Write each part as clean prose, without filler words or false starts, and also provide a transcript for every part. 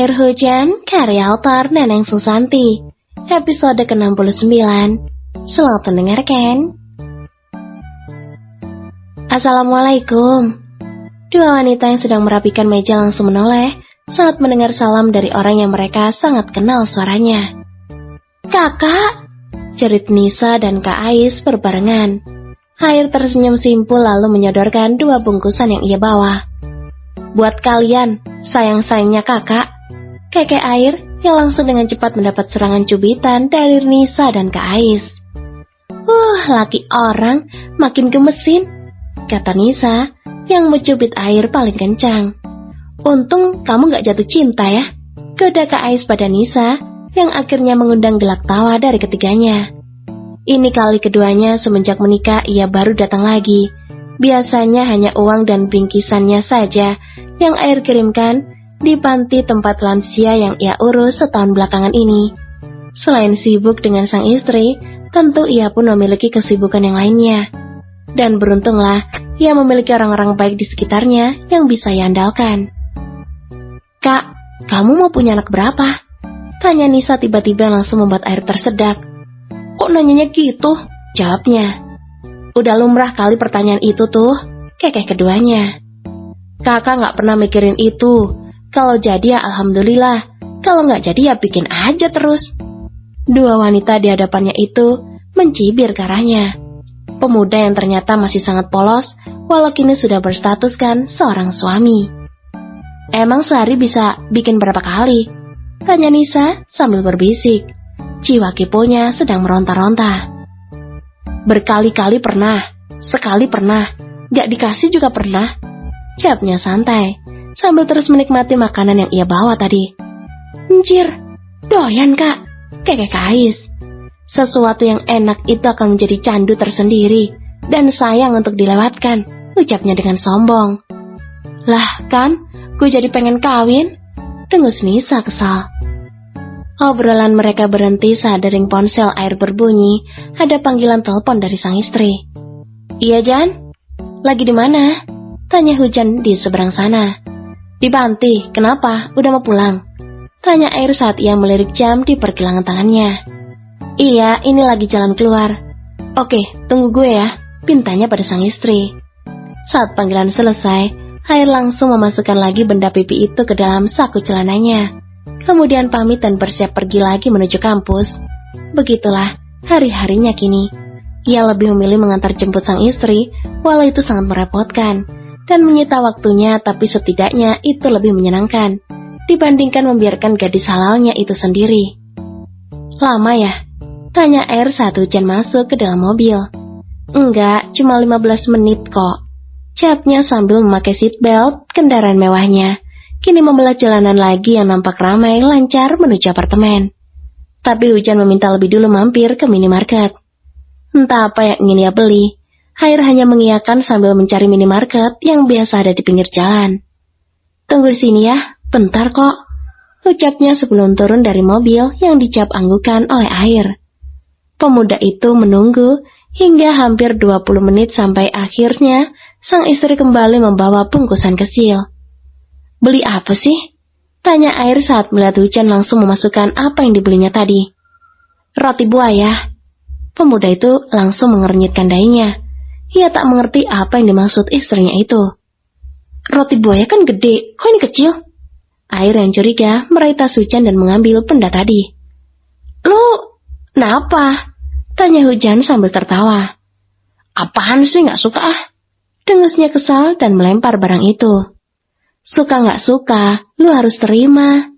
Air Hujan, karya author Neneng Susanti. Episode ke-69. Selamat mendengarkan. Assalamualaikum. Dua wanita yang sedang merapikan meja langsung menoleh saat mendengar salam dari orang yang mereka sangat kenal suaranya. Kakak, jerit Nisa dan Kak Ais berbarengan. Air tersenyum simpul lalu menyodorkan dua bungkusan yang ia bawa. Buat kalian, sayang-sayangnya kakak. Keke Air yang langsung dengan cepat mendapat serangan cubitan dari Nisa dan Kak Ais. Laki orang makin gemesin, kata Nisa yang mencubit Air paling kencang. Untung kamu gak jatuh cinta ya, goda Kak Ais pada Nisa yang akhirnya mengundang gelak tawa dari ketiganya. Ini kali keduanya semenjak menikah ia baru datang lagi. Biasanya hanya uang dan bingkisannya saja yang Air kirimkan di panti tempat lansia yang ia urus setahun belakangan ini. Selain sibuk dengan sang istri, tentu ia pun memiliki kesibukan yang lainnya. Dan beruntunglah ia memiliki orang-orang baik di sekitarnya yang bisa ia andalkan. Kak, kamu mau punya anak berapa? Tanya Nisa tiba-tiba langsung membuat Air tersedak. Kok nanyanya gitu? Jawabnya. Udah lumrah kali pertanyaan itu tuh, kekeh keduanya. Kakak gak pernah mikirin itu. Kalau jadi ya alhamdulillah, kalau gak jadi ya bikin aja terus. Dua wanita di hadapannya itu mencibir ke arahnya. Pemuda yang ternyata masih sangat polos, walau kini sudah berstatuskan seorang suami. Emang sehari bisa bikin berapa kali? Tanya Nisa sambil berbisik. Jiwa keponya sedang meronta-ronta. Berkali-kali pernah, sekali pernah, gak dikasih juga pernah. Jawabnya santai, sambil terus menikmati makanan yang ia bawa tadi. Anjir, doyan kak, kekeh Ais. Sesuatu yang enak itu akan menjadi candu tersendiri, dan sayang untuk dilewatkan, ucapnya dengan sombong. Lah kan, gue jadi pengen kawin, dengus Nisa kesal. Obrolan mereka berhenti saat dering ponsel Air berbunyi, ada panggilan telepon dari sang istri. Iya Jan, lagi di mana? Tanya Hujan di seberang sana. Di panti, kenapa? Udah mau pulang? Tanya Air saat ia melirik jam di pergelangan tangannya. Iya, ini lagi jalan keluar. Oke, tunggu gue ya, pintanya pada sang istri. Saat panggilan selesai, Air langsung memasukkan lagi benda pipi itu ke dalam saku celananya. Kemudian pamit dan bersiap pergi lagi menuju kampus. Begitulah hari-harinya kini. Ia lebih memilih mengantar jemput sang istri, walau itu sangat merepotkan dan menyita waktunya, tapi setidaknya itu lebih menyenangkan dibandingkan membiarkan gadis halalnya itu sendiri. Lama ya? Tanya Air saat Hujan masuk ke dalam mobil. Enggak, cuma 15 menit kok, jawabnya sambil memakai seatbelt kendaraan mewahnya. Kini membelah jalanan lagi yang nampak ramai lancar menuju apartemen. Tapi Hujan meminta lebih dulu mampir ke minimarket. Entah apa yang ingin ia beli, Air hanya mengiyakan sambil mencari minimarket yang biasa ada di pinggir jalan. Tunggu di sini ya, bentar kok, ucapnya sebelum turun dari mobil yang dicap anggukan oleh Air. Pemuda itu menunggu hingga hampir 20 menit sampai akhirnya sang istri kembali membawa bungkusan kecil. Beli apa sih? Tanya Air saat melihat Hujan langsung memasukkan apa yang dibelinya tadi. Roti buaya. Pemuda itu langsung mengernyitkan dahinya. Ia tak mengerti apa yang dimaksud istrinya itu. Roti buaya kan gede, kok ini kecil? Air yang curiga meraih tas Hujan dan mengambil benda tadi. Lu, kenapa? Tanya Hujan sambil tertawa. Apaan sih gak suka ah? Dengusnya kesal dan melempar barang itu. Suka gak suka, lu harus terima.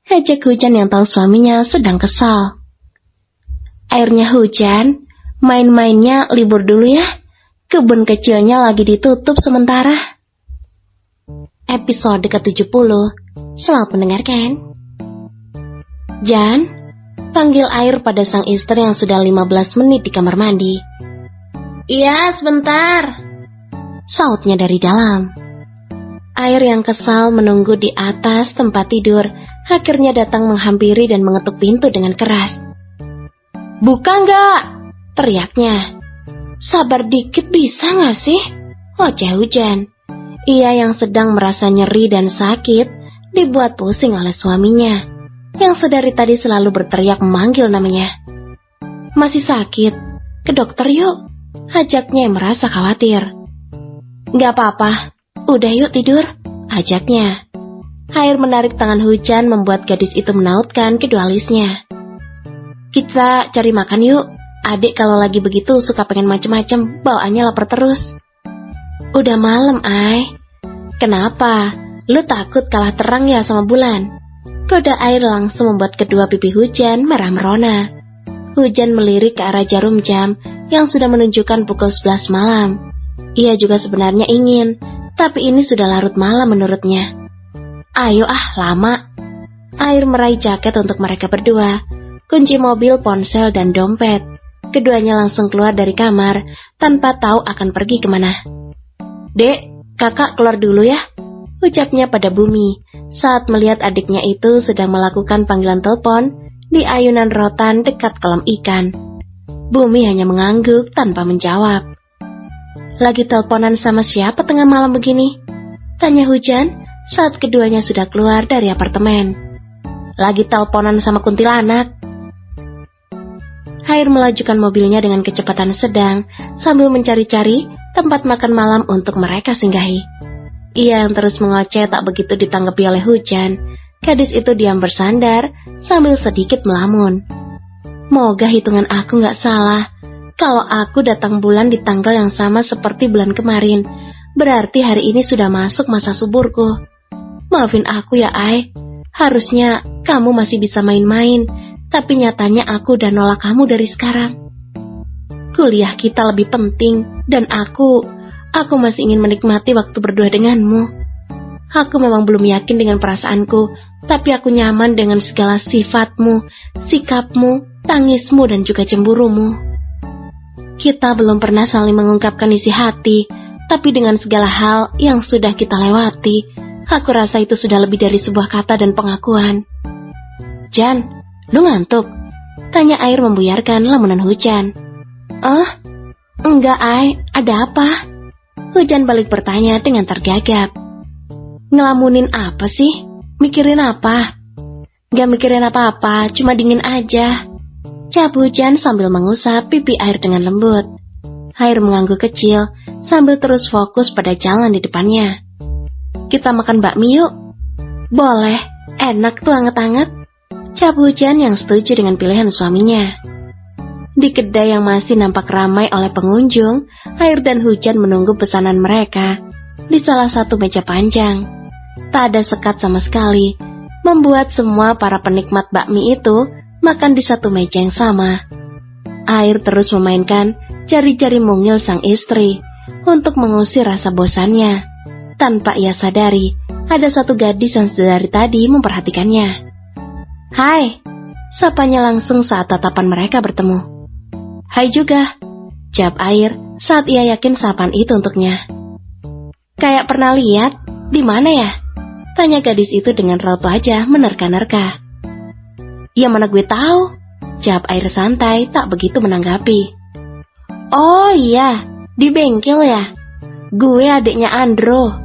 Ejek Hujan yang tahu suaminya sedang kesal. Airnya Hujan, main-mainnya libur dulu ya. Kebun kecilnya lagi ditutup sementara. Episode ke-70. Selamat mendengarkan. Jan, panggil Air pada sang istri yang sudah 15 menit di kamar mandi. Iya, sebentar, sautnya dari dalam. Air yang kesal menunggu di atas tempat tidur akhirnya datang menghampiri dan mengetuk pintu dengan keras. Buka nggak? Teriaknya. Sabar dikit bisa nggak sih? Oceh Hujan. Ia yang sedang merasa nyeri dan sakit dibuat pusing oleh suaminya, yang sedari tadi selalu berteriak memanggil namanya. Masih sakit? Ke dokter yuk, ajaknya yang merasa khawatir. Gak apa-apa, udah yuk tidur, ajaknya. Air menarik tangan Hujan membuat gadis itu menautkan kedua alisnya. Kita cari makan yuk, adik kalau lagi begitu suka pengen macem-macem, bawaannya lapar terus. Udah malam, Ai. Kenapa? Lu takut kalah terang ya sama bulan? Goda Air langsung membuat kedua pipi Hujan merah merona. Hujan melirik ke arah jarum jam yang sudah menunjukkan pukul 11 malam. Ia juga sebenarnya ingin, tapi ini sudah larut malam menurutnya. Ayo lama. Air meraih jaket untuk mereka berdua, kunci mobil, ponsel, dan dompet. Keduanya langsung keluar dari kamar tanpa tahu akan pergi kemana. Dek, kakak keluar dulu ya, ucapnya pada Bumi saat melihat adiknya itu sedang melakukan panggilan telepon di ayunan rotan dekat kolam ikan. Bumi hanya mengangguk tanpa menjawab. Lagi teleponan sama siapa tengah malam begini? Tanya Hujan saat keduanya sudah keluar dari apartemen. Lagi teleponan sama kuntilanak. Air melajukan mobilnya dengan kecepatan sedang sambil mencari-cari tempat makan malam untuk mereka singgahi. Ia yang terus mengoceh tak begitu ditanggapi oleh Hujan. Gadis itu diam bersandar sambil sedikit melamun. Moga hitungan aku gak salah. Kalau aku datang bulan di tanggal yang sama seperti bulan kemarin, berarti hari ini sudah masuk masa suburku. Maafin aku ya, Ai. Harusnya kamu masih bisa main-main, tapi nyatanya aku udah nolak kamu dari sekarang. Kuliah kita lebih penting, dan aku masih ingin menikmati waktu berdua denganmu. Aku memang belum yakin dengan perasaanku, tapi aku nyaman dengan segala sifatmu, sikapmu, tangismu, dan juga cemburumu. Kita belum pernah saling mengungkapkan isi hati, tapi dengan segala hal yang sudah kita lewati, aku rasa itu sudah lebih dari sebuah kata dan pengakuan. Jan, lu ngantuk? Tanya Air membuyarkan lamunan Hujan. Enggak, Ai, ada apa? Hujan balik bertanya dengan tergagap. Ngelamunin apa sih? Mikirin apa? Gak mikirin apa-apa, cuma dingin aja. Jawab Hujan sambil mengusap pipi Air dengan lembut. Air mengangguk kecil sambil terus fokus pada jalan di depannya. Kita makan bakmi yuk. Boleh, enak tuh anget-anget. Jawab Hujan yang setuju dengan pilihan suaminya. Di kedai yang masih nampak ramai oleh pengunjung, Air dan Hujan menunggu pesanan mereka di salah satu meja panjang. Tak ada sekat sama sekali, membuat semua para penikmat bakmi itu makan di satu meja yang sama. Air terus memainkan jari-jari mungil sang istri untuk mengusir rasa bosannya. Tanpa ia sadari, ada satu gadis yang sedari tadi memperhatikannya. Hai, sapanya langsung saat tatapan mereka bertemu. Hai juga, jawab Air saat ia yakin sapaan itu untuknya. Kayak pernah lihat, di mana ya? Tanya gadis itu dengan raut wajah menerka-nerka. Ya mana gue tahu, jawab Air santai tak begitu menanggapi. Oh iya, di bengkel ya? Gue adiknya Andro.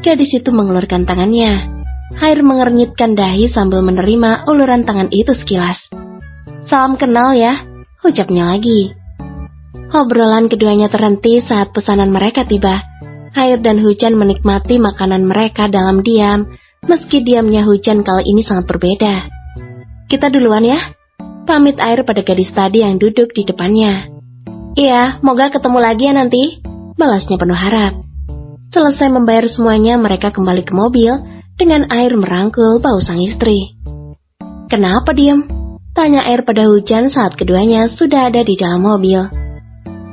Gadis itu mengelurkan tangannya. Air mengernyitkan dahi sambil menerima uluran tangan itu sekilas. Salam kenal ya, ucapnya lagi. Obrolan keduanya terhenti saat pesanan mereka tiba. Air dan Hujan menikmati makanan mereka dalam diam, meski diamnya Hujan kali ini sangat berbeda. Kita duluan ya, pamit Air pada gadis tadi yang duduk di depannya. Iya, moga ketemu lagi ya nanti, balasnya penuh harap. Selesai membayar semuanya, mereka kembali ke mobil dengan Air merangkul bahu sang istri. Kenapa diem? Tanya Air pada Hujan saat keduanya sudah ada di dalam mobil.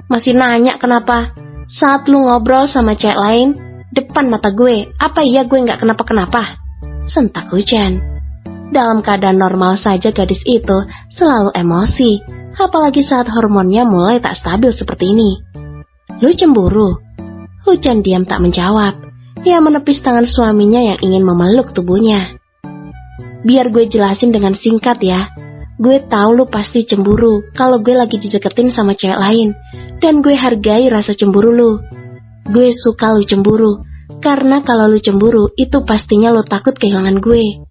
Masih nanya kenapa? Saat lu ngobrol sama cewek lain depan mata gue, apa iya gue gak kenapa-kenapa? Sentak Hujan. Dalam keadaan normal saja gadis itu selalu emosi, apalagi saat hormonnya mulai tak stabil seperti ini. Lu cemburu? Hujan diam tak menjawab. Ia menepis tangan suaminya yang ingin memeluk tubuhnya. Biar gue jelasin dengan singkat ya. Gue tahu lu pasti cemburu kalau gue lagi dideketin sama cewek lain, dan gue hargai rasa cemburu lu. Gue suka lu cemburu, Karena kalau lu cemburu, itu pastinya lu takut kehilangan gue.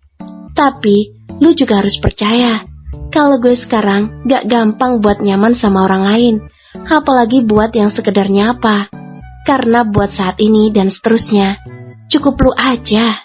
Tapi, lu juga harus percaya, kalau gue sekarang gak gampang buat nyaman sama orang lain, apalagi buat yang sekedar nyapa. Karena buat saat ini dan seterusnya, cukup lu aja.